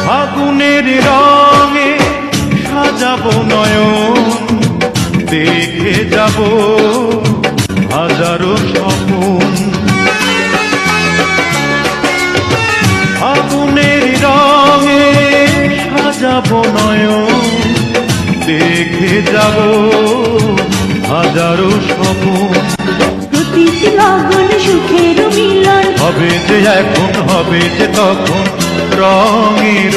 ফাগুনের রঙে সাজাবো নয়ন, দেখে যাব হাজারো স্বপন। ফাগুনের রঙে সাজাবো নয়ন, দেখে যাব হাজারো স্বপন। প্রতিটি লগন সুখের মিলন হবে যে এখন, হবে যে তখন, রঙের